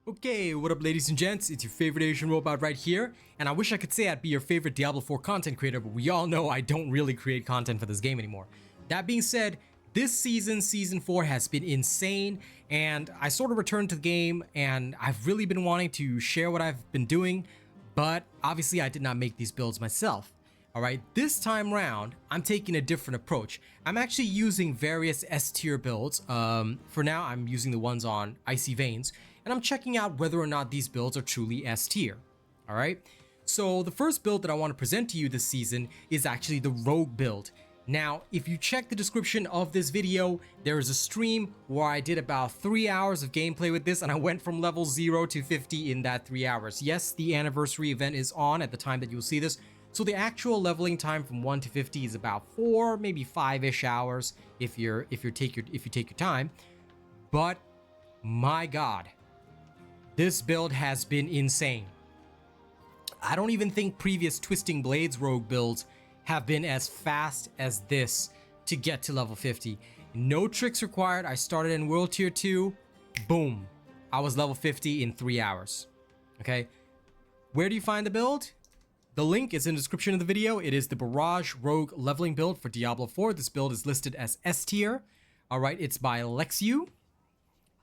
Okay, what up ladies and gents, it's your favorite Asian robot right here, and I wish I could say I'd be your favorite Diablo 4 content creator, but we all know I don't really create content for this game anymore. That being said, this season 4 has been insane, and I sort of returned to the game, and I've really been wanting to share what I've been doing, but obviously I did not make these builds myself. Alright, this time round, I'm taking a different approach. I'm actually using various S-tier builds. For now, I'm using the ones on Icy Veins, and I'm checking out whether or not these builds are truly S-tier. Alright, so the first build that I want to present to you this season is actually the Rogue build. Now, if you check the description of this video, there is a stream where I did about 3 hours of gameplay with this, and I went from level 0 to 50 in that 3 hours. Yes, the anniversary event is on at the time that you'll see this, so the actual leveling time from 1 to 50 is about 4, maybe 5-ish hours if you take your time. But my god, this build has been insane. I don't even think previous Twisting Blades Rogue builds have been as fast as this to get to level 50. No tricks required. I started in World Tier 2. Boom. I was level 50 in 3 hours. Okay. Where do you find the build? The link is in the description of the video. It is the Barrage Rogue leveling build for Diablo 4. This build is listed as S tier. Alright, it's by Lexiu.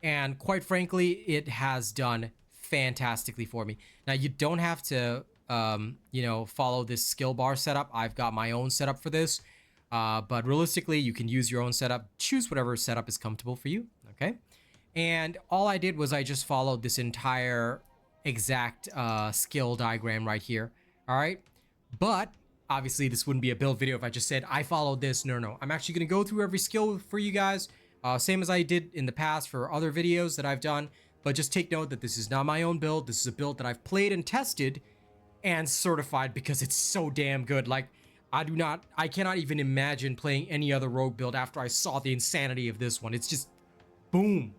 And quite frankly, it has done fantastically for me. Now, you don't have to, follow this skill bar setup. I've got my own setup for this. But realistically, you can use your own setup. Choose whatever setup is comfortable for you. Okay. And all I did was I just followed this entire exact skill diagram right here. All right, but obviously this wouldn't be a build video if I just said I followed this. No. I'm actually going to go through every skill for you guys, same as I did in the past for other videos that I've done. But just take note that this is not my own build. This is a build that I've played and tested and certified because it's so damn good. Like, I cannot even imagine playing any other rogue build after I saw the insanity of this one. It's just boom.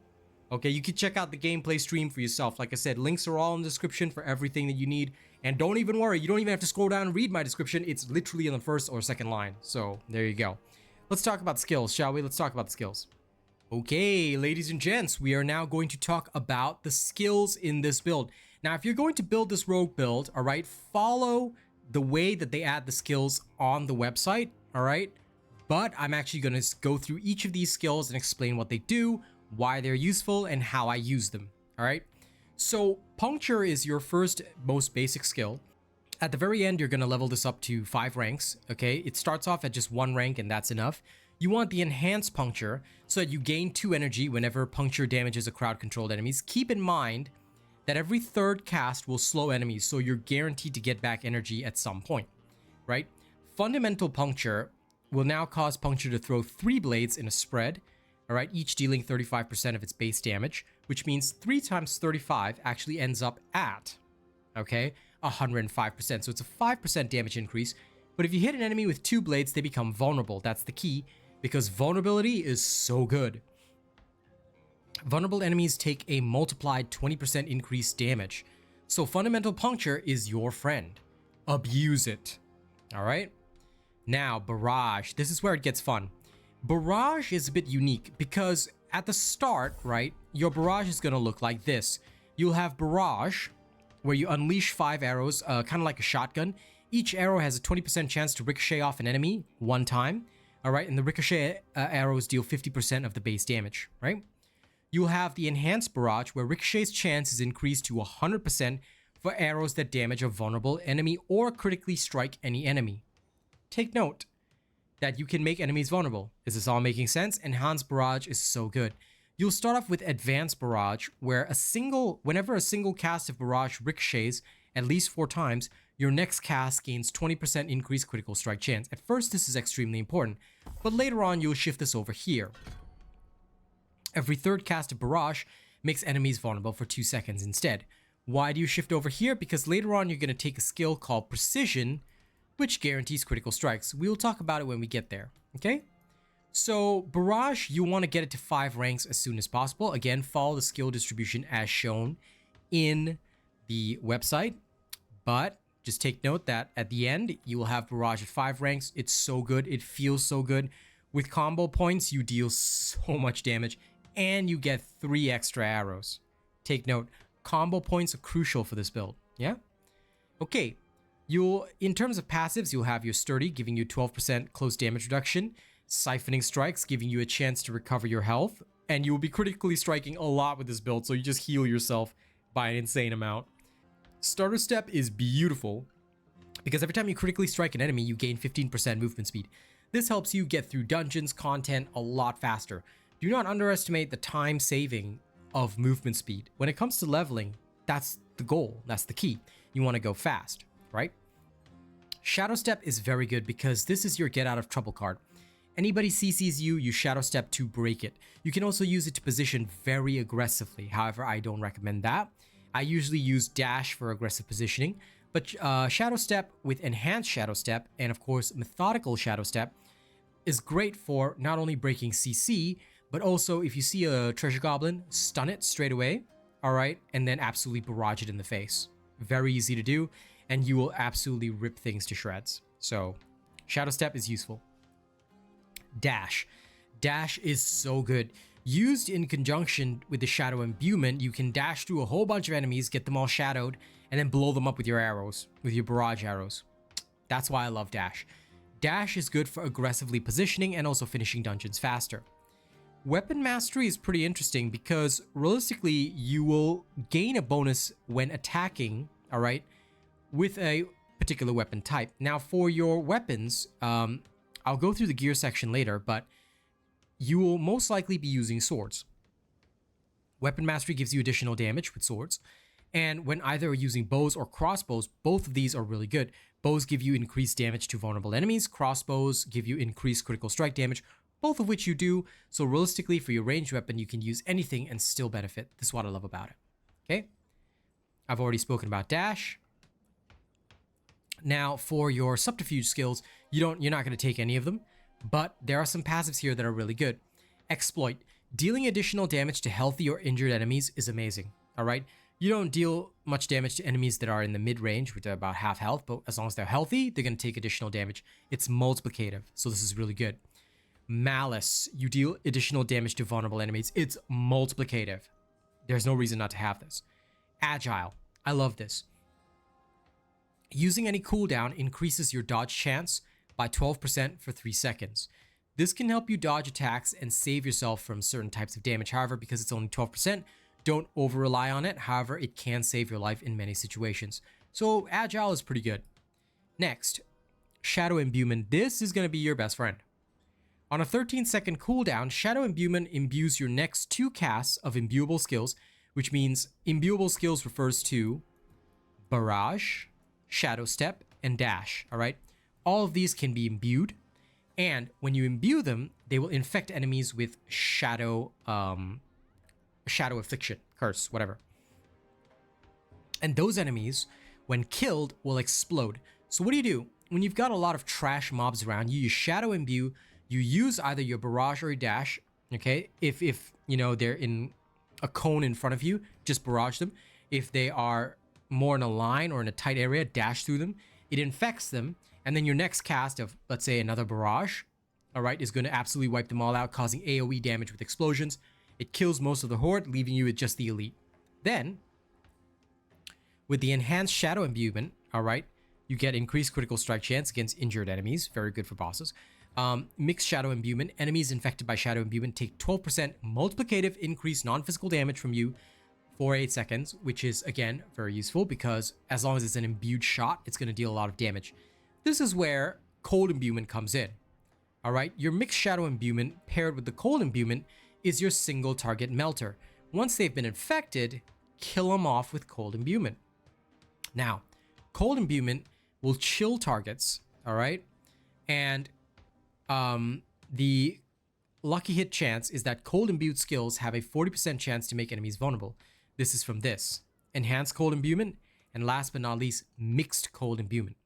Okay, you can check out the gameplay stream for yourself. Like I said, links are all in the description for everything that you need. And don't even worry, you don't even have to scroll down and read my description. It's literally in the first or second line. So there you go. Let's talk about skills, shall we? Let's talk about the skills. Okay, ladies and gents, we are now going to talk about the skills in this build. Now, if you're going to build this rogue build, all right, follow the way that they add the skills on the website, all right? But I'm actually going to go through each of these skills and explain what they do, why they're useful, and how I use them, all right? So puncture is your first most basic skill. At the very end, you're going to level this up to 5 ranks, okay? It starts off at just 1 rank and that's enough. You want the enhanced puncture so that you gain 2 energy whenever puncture damages a crowd controlled enemies. Keep in mind that every third cast will slow enemies, so you're guaranteed to get back energy at some point, right? Fundamental puncture will now cause puncture to throw 3 blades in a spread, all right, each dealing 35% of its base damage, which means 3 times 35 actually ends up at, okay, 105%. So it's a 5% damage increase. But if you hit an enemy with 2 blades, they become vulnerable. That's the key, because vulnerability is so good. Vulnerable enemies take a multiplied 20% increased damage. So fundamental puncture is your friend. Abuse it. All right. Now, barrage. This is where it gets fun. Barrage is a bit unique because at the start, right, your barrage is going to look like this. You'll have barrage where you unleash 5 arrows, kind of like a shotgun. Each arrow has a 20% chance to ricochet off an enemy 1 time. All right, and the ricochet arrows deal 50% of the base damage, right? You'll have the enhanced barrage where ricochet's chance is increased to 100% for arrows that damage a vulnerable enemy or critically strike any enemy. Take note that you can make enemies vulnerable. Is this all making sense? Enhanced barrage is so good. You'll start off with advanced barrage, where whenever a single cast of barrage ricochets at least 4 times, your next cast gains 20% increased critical strike chance. At first, this is extremely important, but later on, you'll shift this over here. Every third cast of barrage makes enemies vulnerable for 2 seconds instead. Why do you shift over here? Because later on, you're going to take a skill called precision, which guarantees critical strikes. We will talk about it when we get there, okay? So barrage, you want to get it to 5 ranks as soon as possible. Again, follow the skill distribution as shown in the website. But just take note that at the end, you will have barrage at 5 ranks. It's so good. It feels so good. With combo points, you deal so much damage and you get 3 extra arrows. Take note, combo points are crucial for this build. Yeah. Okay. In terms of passives, you'll have your Sturdy giving you 12% close damage reduction, Siphoning Strikes giving you a chance to recover your health, and you'll be critically striking a lot with this build, so you just heal yourself by an insane amount. Starter Step is beautiful because every time you critically strike an enemy, you gain 15% movement speed. This helps you get through dungeons content a lot faster. Do not underestimate the time saving of movement speed. When it comes to leveling, that's the goal, that's the key. You want to go fast, right? Shadow Step is very good because this is your get out of trouble card. Anybody CCs you, you Shadow Step to break it. You can also use it to position very aggressively. However, I don't recommend that. I usually use Dash for aggressive positioning, but Shadow Step with Enhanced Shadow Step and of course Methodical Shadow Step is great for not only breaking CC, but also if you see a treasure goblin, stun it straight away, all right, and then absolutely barrage it in the face. Very easy to do, and you will absolutely rip things to shreds. So Shadow Step is useful. Dash. Dash is so good. Used in conjunction with the Shadow Imbuement, you can dash through a whole bunch of enemies, get them all shadowed, and then blow them up with your arrows, with your barrage arrows. That's why I love Dash. Dash is good for aggressively positioning and also finishing dungeons faster. Weapon Mastery is pretty interesting because realistically, you will gain a bonus when attacking, all right, with a particular weapon type. Now, for your weapons, I'll go through the gear section later, but you will most likely be using swords. Weapon Mastery gives you additional damage with swords. And when either using bows or crossbows, both of these are really good. Bows give you increased damage to vulnerable enemies. Crossbows give you increased critical strike damage, both of which you do. So realistically, for your ranged weapon, you can use anything and still benefit. This is what I love about it. Okay. I've already spoken about Dash. Now, for your subterfuge skills, you're not going to take any of them, but there are some passives here that are really good. Exploit. Dealing additional damage to healthy or injured enemies is amazing. All right. You don't deal much damage to enemies that are in the mid-range, which are about half health, but as long as they're healthy, they're going to take additional damage. It's multiplicative, so this is really good. Malice. You deal additional damage to vulnerable enemies. It's multiplicative. There's no reason not to have this. Agile. I love this. Using any cooldown increases your dodge chance by 12% for 3 seconds. This can help you dodge attacks and save yourself from certain types of damage. However, because it's only 12%, don't over-rely on it. However, it can save your life in many situations. So Agile is pretty good. Next, Shadow Imbuement. This is going to be your best friend. On a 13-second cooldown, Shadow Imbuement imbues your next 2 casts of imbuable skills, which means imbuable skills refers to Barrage, Shadow Step, and Dash, all right? All of these can be imbued, and when you imbue them, they will infect enemies with Shadow Affliction, Curse, whatever. And those enemies, when killed, will explode. So what do? When you've got a lot of trash mobs around, you use Shadow Imbue, you use either your Barrage or your Dash, okay? If you know, they're in a cone in front of you, just barrage them. If they are more in a line or in a tight area, dash through them. It infects them, and then your next cast of, let's say, another barrage, all right, is going to absolutely wipe them all out, causing AoE damage with explosions. It kills most of the horde, leaving you with just the elite. Then, with the enhanced Shadow Imbuement, all right, you get increased critical strike chance against injured enemies. Very good for bosses. Mixed Shadow Imbuement. Enemies infected by Shadow Imbuement take 12% multiplicative increased non-physical damage from you for 8 seconds, which is, again, very useful because as long as it's an imbued shot, it's going to deal a lot of damage. This is where Cold Imbuement comes in. All right, your Mixed Shadow Imbuement paired with the Cold Imbuement is your single target melter. Once they've been infected, kill them off with Cold Imbuement. Now, Cold Imbuement will chill targets, all right? And the lucky hit chance is that Cold Imbued skills have a 40% chance to make enemies vulnerable. This is from this. Enhanced Cold Imbuement, and last but not least, Mixed Cold Imbuement.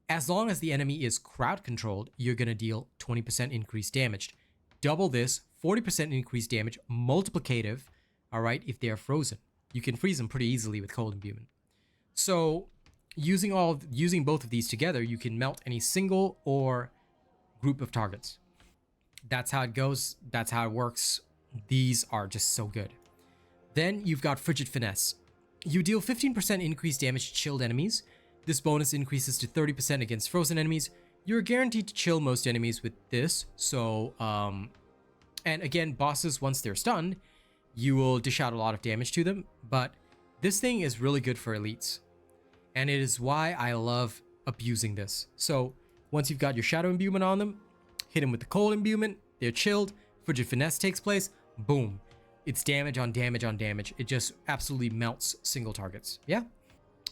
As long as the enemy is crowd controlled, you're going to deal 20% increased damage. Double this, 40% increased damage, multiplicative, all right, if they are frozen. You can freeze them pretty easily with Cold Imbuement. So using both of these together, you can melt any single or group of targets. That's how it goes. That's how it works. These are just so good. Then you've got Frigid Finesse. You deal 15% increased damage to chilled enemies. This bonus increases to 30% against frozen enemies. You're guaranteed to chill most enemies with this. So, and again, bosses, once they're stunned, you will dish out a lot of damage to them. But this thing is really good for elites. And it is why I love abusing this. So, once you've got your shadow imbuement on them, hit them with the cold imbuement, they're chilled, frigid finesse takes place, boom. It's damage on damage on damage. It just absolutely melts single targets. Yeah?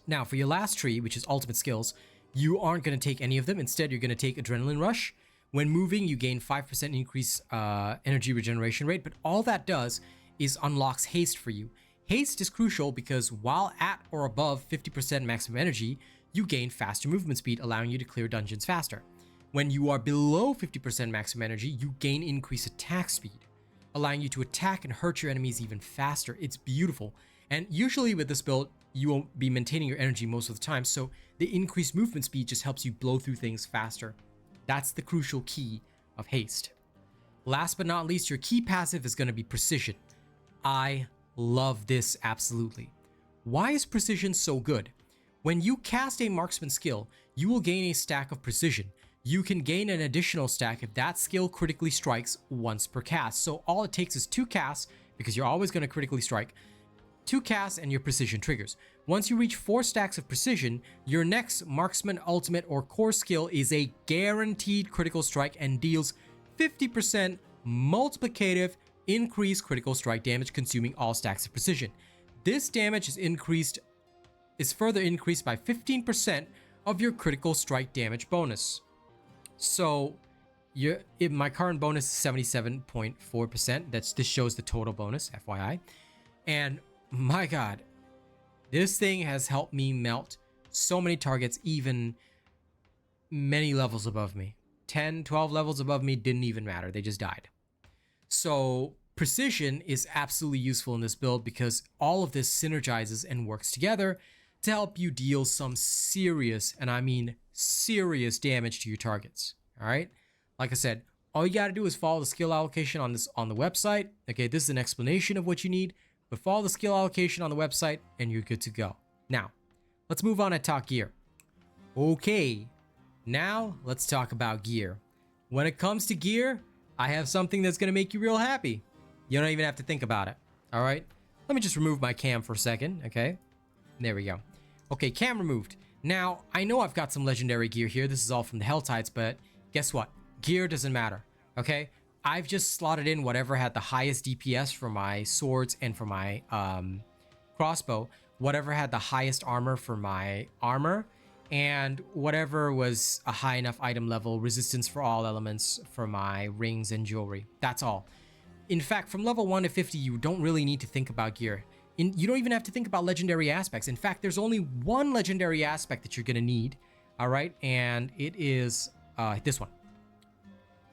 Now, for your last tree, which is ultimate skills, you aren't going to take any of them. Instead, you're going to take Adrenaline Rush. When moving, you gain 5% increase energy regeneration rate, but all that does is unlocks haste for you. Haste is crucial because while at or above 50% maximum energy, you gain faster movement speed, allowing you to clear dungeons faster. When you are below 50% maximum energy, you gain increased attack speed, allowing you to attack and hurt your enemies even faster. It's beautiful. And usually with this build, you will be maintaining your energy most of the time, so the increased movement speed just helps you blow through things faster. That's the crucial key of haste. Last but not least, your key passive is going to be precision. I love this absolutely. Why is precision so good? When you cast a marksman skill, you will gain a stack of precision. You can gain an additional stack if that skill critically strikes once per cast. So all it takes is 2 casts, because you're always going to critically strike, 2 casts and your precision triggers. Once you reach 4 stacks of precision, your next marksman, ultimate, or core skill is a guaranteed critical strike and deals 50% multiplicative increased critical strike damage, consuming all stacks of precision. This damage is further increased by 15% of your critical strike damage bonus. So my current bonus is 77.4%. This shows the total bonus, FYI. And my god, this thing has helped me melt so many targets, even many levels above me. 10, 12 levels above me didn't even matter. They just died. So precision is absolutely useful in this build because all of this synergizes and works together to help you deal some serious, and I mean serious, damage to your targets. All right? Like I said, all you got to do is follow the skill allocation on the website. Okay, this is an explanation of what you need, but follow the skill allocation on the website and you're good to go. Now, let's move on and talk gear. Okay, now let's talk about gear. When it comes to gear, I have something that's going to make you real happy. You don't even have to think about it. All right? Let me just remove my cam for a second, okay? There we go. Okay, cam removed. Now, I know I've got some legendary gear here. This is all from the Helltides, but guess what? Gear doesn't matter, okay? I've just slotted in whatever had the highest DPS for my swords and for my crossbow, whatever had the highest armor for my armor, and whatever was a high enough item level, resistance for all elements for my rings and jewelry. That's all. In fact, from level 1 to 50, you don't really need to think about gear. You don't even have to think about legendary aspects. In fact, there's only one legendary aspect that you're going to need, all right? And it is this one.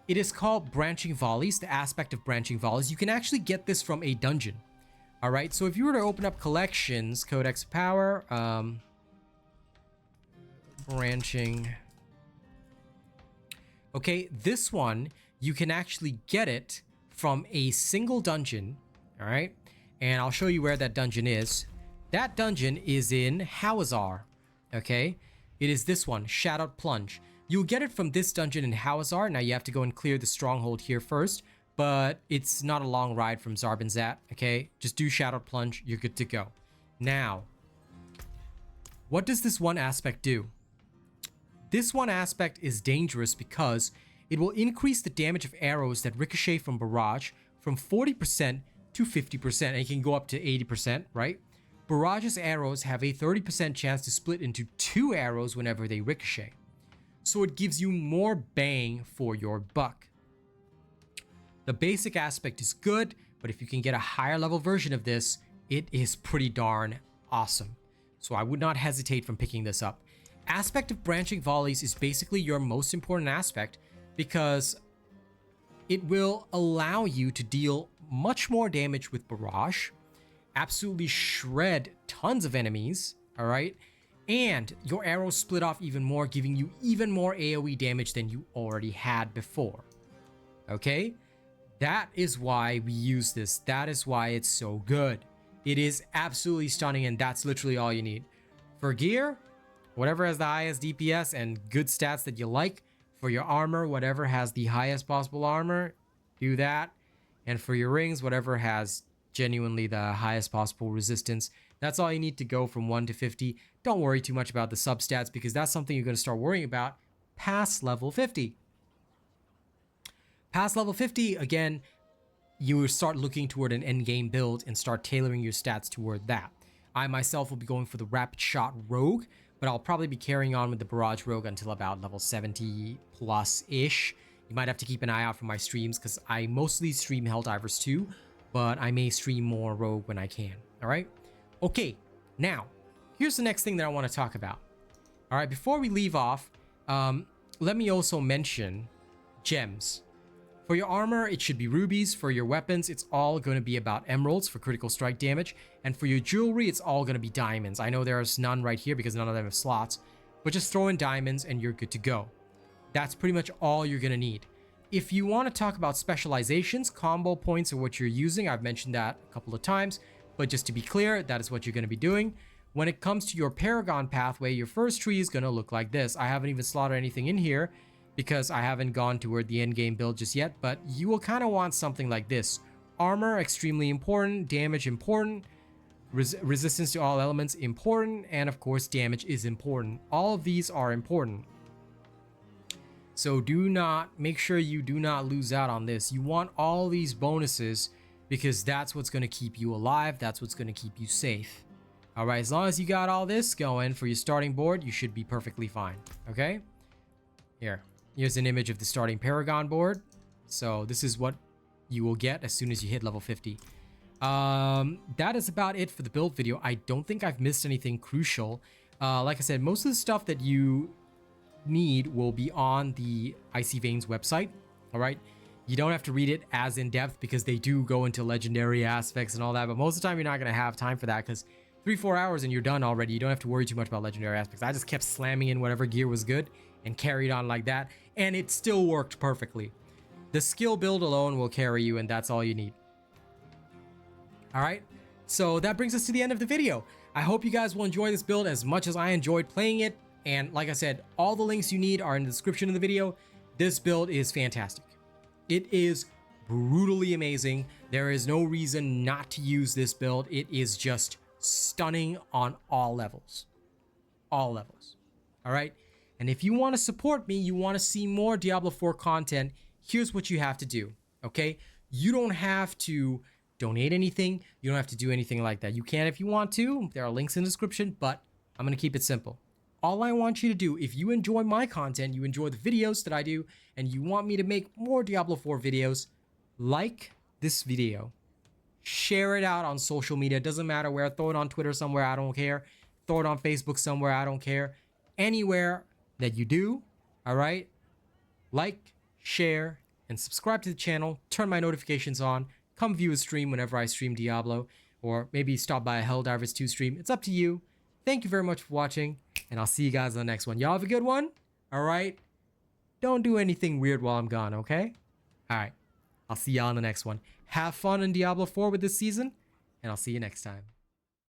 It is called Branching Volleys, the aspect of Branching Volleys. You can actually get this from a dungeon, all right? So if you were to open up collections, Codex of Power, branching. Okay, this one, you can actually get it from a single dungeon, all right? And I'll show you where that dungeon is. That dungeon is in Hawazar, okay? It is this one, Shadowed Plunge. You'll get it from this dungeon in Hawazar. Now you have to go and clear the stronghold here first, but it's not a long ride from Zarbinzat, okay? Just do Shadowed Plunge, you're good to go. Now, what does this one aspect do? This one aspect is dangerous because it will increase the damage of arrows that ricochet from barrage from 40% to 50%, and it can go up to 80%, right? Barrage's arrows have a 30% chance to split into 2 arrows whenever they ricochet. So it gives you more bang for your buck. The basic aspect is good, but if you can get a higher level version of this, it is pretty darn awesome. So I would not hesitate from picking this up. Aspect of Branching Volleys is basically your most important aspect because it will allow you to deal much more damage with barrage, absolutely shred tons of enemies, all right? And your arrows split off even more, giving you even more AoE damage than you already had before, okay? That is why we use this. That is why it's so good. It is absolutely stunning, and that's literally all you need. For gear, whatever has the highest DPS and good stats that you like. For your armor, whatever has the highest possible armor, do that. And for your rings, whatever has genuinely the highest possible resistance. That's all you need to go from 1 to 50. Don't worry too much about the substats because that's something you're going to start worrying about past level 50. Past level 50, again, you start looking toward an endgame build and start tailoring your stats toward that. I myself will be going for the rapid shot rogue, but I'll probably be carrying on with the barrage rogue until about level 70 plus ish. You might have to keep an eye out for my streams because I mostly stream Helldivers too, but I may stream more rogue when I can. All right. Okay. Now, here's the next thing that I want to talk about. All right. Before we leave off, let me also mention gems. For your armor, it should be rubies. For your weapons, it's all going to be about emeralds for critical strike damage. And for your jewelry, it's all going to be diamonds. I know there's none right here because none of them have slots, but just throw in diamonds and you're good to go. That's pretty much all you're going to need. If you want to talk about specializations, combo points are what you're using. I've mentioned that a couple of times, but just to be clear, that is what you're going to be doing. When it comes to your Paragon pathway, your first tree is going to look like this. I haven't even slotted anything in here because I haven't gone toward the end game build just yet, but you will kind of want something like this. Armor, extremely important. Damage, important. Resistance to all elements, important. And of course, damage is important. All of these are important. So make sure you do not lose out on this. You want all these bonuses because that's what's going to keep you alive. That's what's going to keep you safe. All right, as long as you got all this going for your starting board, you should be perfectly fine. Okay? Here's an image of the starting Paragon board. So this is what you will get as soon as you hit level 50. That is about it for the build video. I don't think I've missed anything crucial. Like I said, most of the stuff that you need will be on the Icy Veins website. All right, you don't have to read it as in depth because they do go into legendary aspects and all that, but most of the time you're not going to have time for that because 3-4 hours and you're done already. You don't have to worry too much about legendary aspects. I just kept slamming in whatever gear was good and carried on like that, and it still worked perfectly. The skill build alone will carry you, and that's all you need. All right, so that brings us to the end of the video. I hope you guys will enjoy this build as much as I enjoyed playing it. And like I said, all the links you need are in the description of the video. This build is fantastic. It is brutally amazing. There is no reason not to use this build. It is just stunning on all levels. All levels. All right. And if you want to support me, you want to see more Diablo 4 content, here's what you have to do. Okay. You don't have to donate anything. You don't have to do anything like that. You can if you want to. There are links in the description, but I'm going to keep it simple. All I want you to do, if you enjoy my content, you enjoy the videos that I do, and you want me to make more Diablo 4 videos, like this video. Share it out on social media. It doesn't matter where. Throw it on Twitter somewhere. I don't care. Throw it on Facebook somewhere. I don't care. Anywhere that you do, all right? Like, share, and subscribe to the channel. Turn my notifications on. Come view a stream whenever I stream Diablo, or maybe stop by a Helldivers 2 stream. It's up to you. Thank you very much for watching, and I'll see you guys on the next one. Y'all have a good one, all right? Don't do anything weird while I'm gone, okay? All right, I'll see y'all on the next one. Have fun in Diablo 4 with this season, and I'll see you next time.